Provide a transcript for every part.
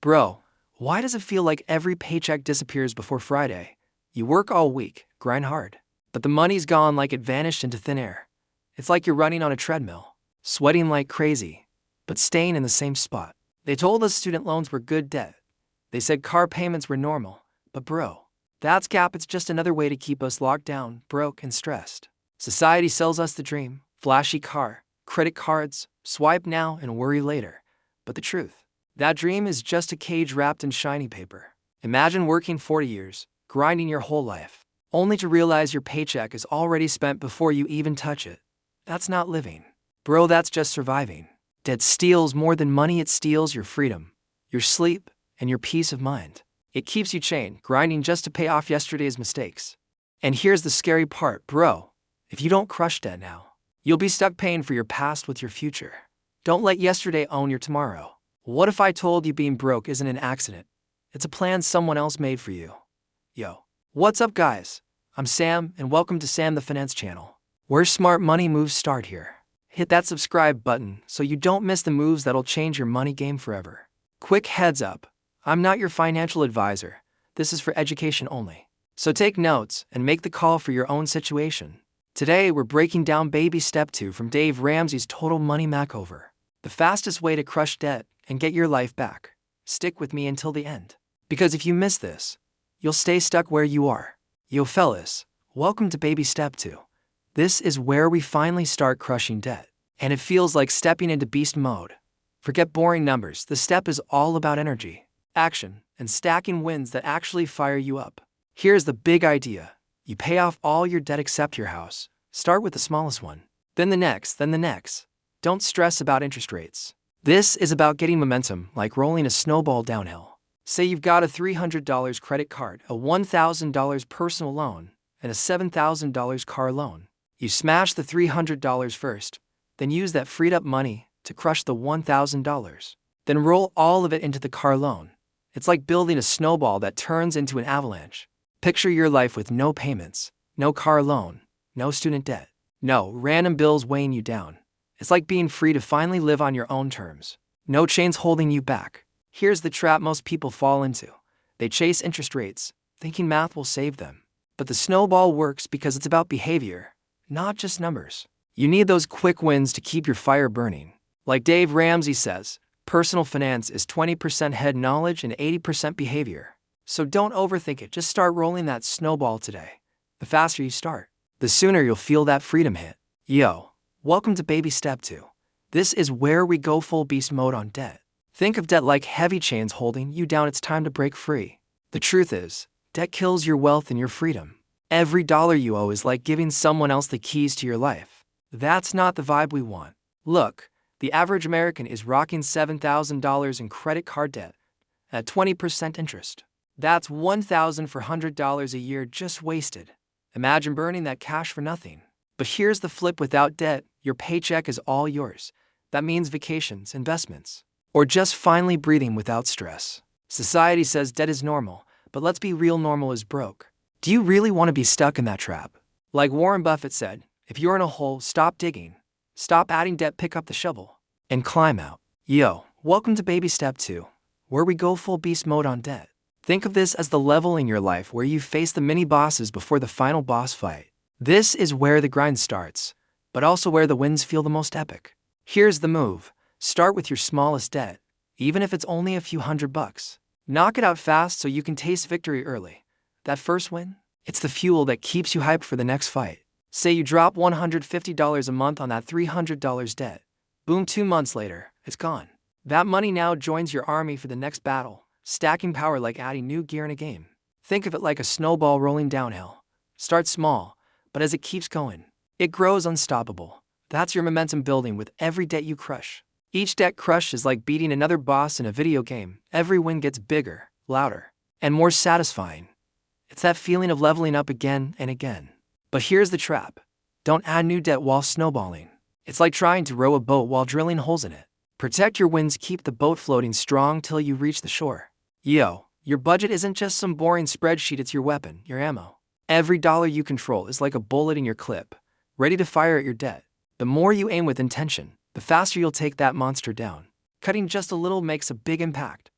Bro, why does it feel like every paycheck disappears before Friday? You work all week, grind hard, but the money's gone like it vanished into thin air. It's like you're running on a treadmill, sweating like crazy, but staying in the same spot. They told us student loans were good debt. They said car payments were normal, but bro, that's cap. It's just another way to keep us locked down, broke, and stressed. Society sells us the dream, flashy car, credit cards, swipe now and worry later. But the truth, that dream is just a cage wrapped in shiny paper. Imagine working 40 years, grinding your whole life, only to realize your paycheck is already spent before you even touch it. That's not living. Bro, that's just surviving. Debt steals more than money. It steals your freedom, your sleep, and your peace of mind. It keeps you chained, grinding just to pay off yesterday's mistakes. And here's the scary part, bro. If you don't crush debt now, you'll be stuck paying for your past with your future. Don't let yesterday own your tomorrow. What if I told you being broke isn't an accident? It's a plan someone else made for you. Yo, what's up guys? I'm Sam, and welcome to Sam the Finance channel, where smart money moves start here. Hit that subscribe button so you don't miss the moves that'll change your money game forever. Quick heads up, I'm not your financial advisor. This is for education only. So take notes and make the call for your own situation. Today we're breaking down baby step 2 from Dave Ramsey's Total Money Makeover, the fastest way to crush debt and get your life back. Stick with me until the end, because if you miss this, you'll stay stuck where you are. Yo fellas, welcome to baby step 2. This is where we finally start crushing debt, and it feels like stepping into beast mode. Forget boring numbers. The step is all about energy, action, and stacking wins that actually fire you up. Here's the big idea. You pay off all your debt except your house. Start with the smallest one, then the next, then the next. Don't stress about interest rates. This is about getting momentum, like rolling a snowball downhill. Say you've got a $300 credit card, a $1,000 personal loan, and a $7,000 car loan. You smash the $300 first, then use that freed up money to crush the $1,000. Then roll all of it into the car loan. It's like building a snowball that turns into an avalanche. Picture your life with no payments, no car loan, no student debt, no random bills weighing you down. It's like being free to finally live on your own terms. No chains holding you back. Here's the trap most people fall into. They chase interest rates, thinking math will save them. But the snowball works because it's about behavior, not just numbers. You need those quick wins to keep your fire burning. Like Dave Ramsey says, personal finance is 20% head knowledge and 80% behavior. So don't overthink it, just start rolling that snowball today. The faster you start, the sooner you'll feel that freedom hit. Yo, welcome to baby step 2. This is where we go full beast mode on debt. Think of debt like heavy chains holding you down. It's time to break free. The truth is, debt kills your wealth and your freedom. Every dollar you owe is like giving someone else the keys to your life. That's not the vibe we want. Look, the average American is rocking $7,000 in credit card debt at 20% interest. That's $1,400 a year just wasted. Imagine burning that cash for nothing. But here's the flip: without debt, your paycheck is all yours. That means vacations, investments, or just finally breathing without stress. Society says debt is normal, but let's be real, normal is broke. Do you really want to be stuck in that trap? Like Warren Buffett said, if you're in a hole, stop digging. Stop adding debt, pick up the shovel, and climb out. Yo, welcome to baby step 2, where we go full beast mode on debt. Think of this as the level in your life where you face the mini bosses before the final boss fight. This is where the grind starts, but also where the wins feel the most epic. Here's the move. Start with your smallest debt, even if it's only a few $100. Knock it out fast so you can taste victory early. That first win, it's the fuel that keeps you hyped for the next fight. Say you drop $150 a month on that $300 debt. Boom, 2 months later, it's gone. That money now joins your army for the next battle, stacking power like adding new gear in a game. Think of it like a snowball rolling downhill. Start small, but as it keeps going, it grows unstoppable. That's your momentum building with every debt you crush. Each debt crush is like beating another boss in a video game. Every win gets bigger, louder, and more satisfying. It's that feeling of leveling up again and again. But here's the trap. Don't add new debt while snowballing. It's like trying to row a boat while drilling holes in it. Protect your wins, keep the boat floating strong till you reach the shore. Yo, your budget isn't just some boring spreadsheet, it's your weapon, your ammo. Every dollar you control is like a bullet in your clip, ready to fire at your debt. The more you aim with intention, the faster you'll take that monster down. Cutting just a little makes a big impact.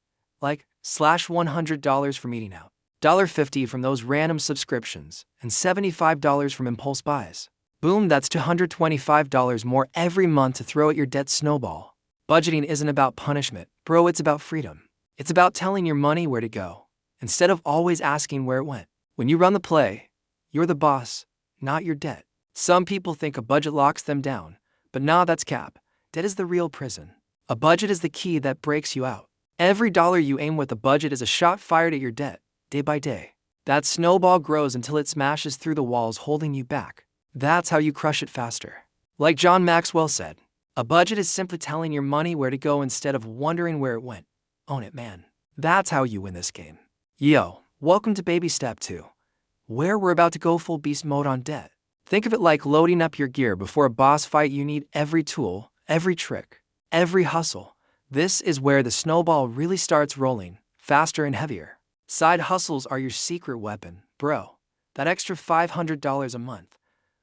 Like, slash $100 from eating out, $50 from those random subscriptions, and $75 from impulse buys. Boom, that's $225 more every month to throw at your debt snowball. Budgeting isn't about punishment, bro, it's about freedom. It's about telling your money where to go, instead of always asking where it went. When you run the play, you're the boss, not your debt. Some people think a budget locks them down, but nah, that's cap. Debt is the real prison. A budget is the key that breaks you out. Every dollar you aim with a budget is a shot fired at your debt, day by day. That snowball grows until it smashes through the walls holding you back. That's how you crush it faster. Like John Maxwell said, a budget is simply telling your money where to go instead of wondering where it went. Own it, man. That's how you win this game. Yo, welcome to baby step 2, where we're about to go full beast mode on debt. Think of it like loading up your gear before a boss fight. You need every tool, every trick, every hustle. This is where the snowball really starts rolling, faster and heavier. Side hustles are your secret weapon, bro. That extra $500 a month.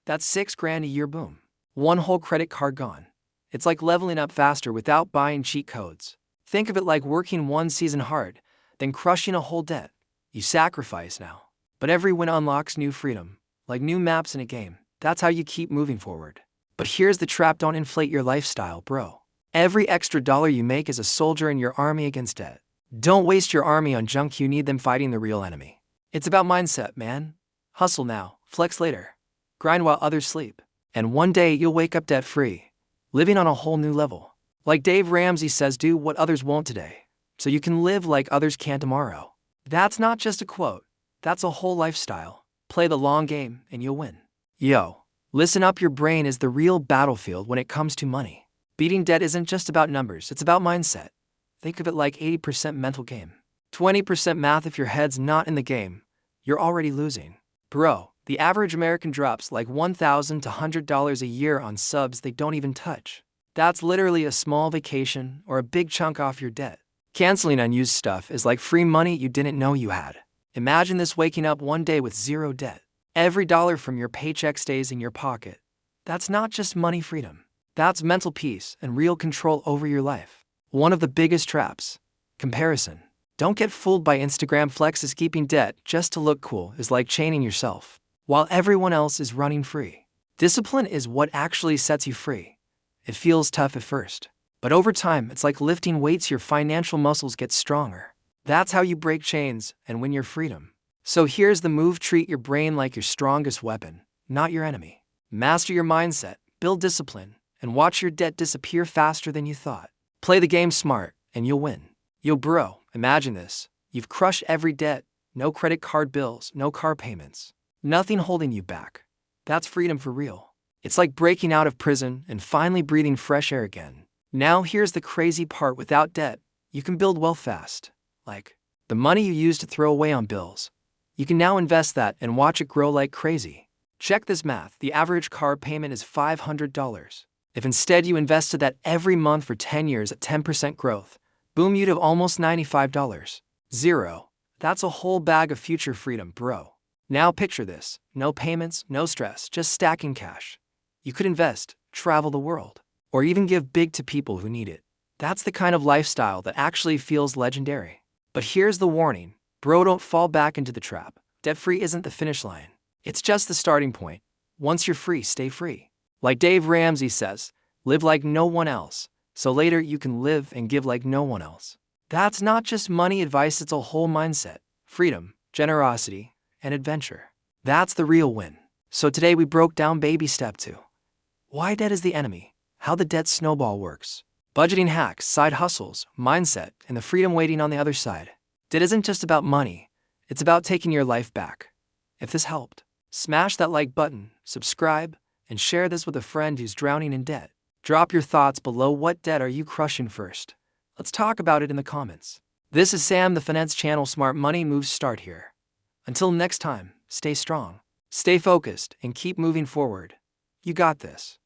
That's $6,000 a year, boom. One whole credit card gone. It's like leveling up faster without buying cheat codes. Think of it like working one season hard, then crushing a whole debt. You sacrifice now, but every win unlocks new freedom, like new maps in a game. That's how you keep moving forward. But here's the trap, don't inflate your lifestyle, bro. Every extra dollar you make is a soldier in your army against debt. Don't waste your army on junk, you need them fighting the real enemy. It's about mindset, man. Hustle now, flex later. Grind while others sleep. And one day you'll wake up debt-free, living on a whole new level. Like Dave Ramsey says, do what others won't today, so you can live like others can tomorrow. That's not just a quote, that's a whole lifestyle. Play the long game and you'll win. Yo, listen up, your brain is the real battlefield when it comes to money. Beating debt isn't just about numbers, it's about mindset. Think of it like 80% mental game, 20% math. If your head's not in the game, you're already losing. Bro, the average American drops like $1,000 to $100 a year on subs they don't even touch. That's literally a small vacation or a big chunk off your debt. Canceling unused stuff is like free money you didn't know you had. Imagine this, waking up one day with zero debt. Every dollar from your paycheck stays in your pocket. That's not just money freedom. That's mental peace and real control over your life. One of the biggest traps, comparison. Don't get fooled by Instagram flexes. Keeping debt just to look cool is like chaining yourself while everyone else is running free. Discipline is what actually sets you free. It feels tough at first, but over time, it's like lifting weights. Your financial muscles get stronger. That's how you break chains and win your freedom. So here's the move, treat your brain like your strongest weapon, not your enemy. Master your mindset, build discipline, and watch your debt disappear faster than you thought. Play the game smart, and you'll win. Yo, bro, imagine this. You've crushed every debt, no credit card bills, no car payments, nothing holding you back. That's freedom for real. It's like breaking out of prison and finally breathing fresh air again. Now here's the crazy part, without debt, you can build wealth fast. Like, the money you used to throw away on bills, you can now invest that and watch it grow like crazy. Check this math, the average car payment is $500. If instead you invested that every month for 10 years at 10% growth, boom, you'd have almost $95. Zero. That's a whole bag of future freedom, bro. Now picture this, no payments, no stress, just stacking cash. You could invest, travel the world, or even give big to people who need it. That's the kind of lifestyle that actually feels legendary. But here's the warning, bro, don't fall back into the trap. Debt-free isn't the finish line. It's just the starting point. Once you're free, stay free. Like Dave Ramsey says, live like no one else, so later you can live and give like no one else. That's not just money advice, it's a whole mindset. Freedom, generosity, and adventure. That's the real win. So today we broke down baby step 2. Why debt is the enemy, how the debt snowball works, budgeting hacks, side hustles, mindset, and the freedom waiting on the other side. Debt isn't just about money, it's about taking your life back. If this helped, smash that like button, subscribe, and share this with a friend who's drowning in debt. Drop your thoughts below. What debt are you crushing first? Let's talk about it in the comments. This is Sam, the Finance Channel. Smart money moves start here. Until next time, stay strong, stay focused, and keep moving forward. You got this.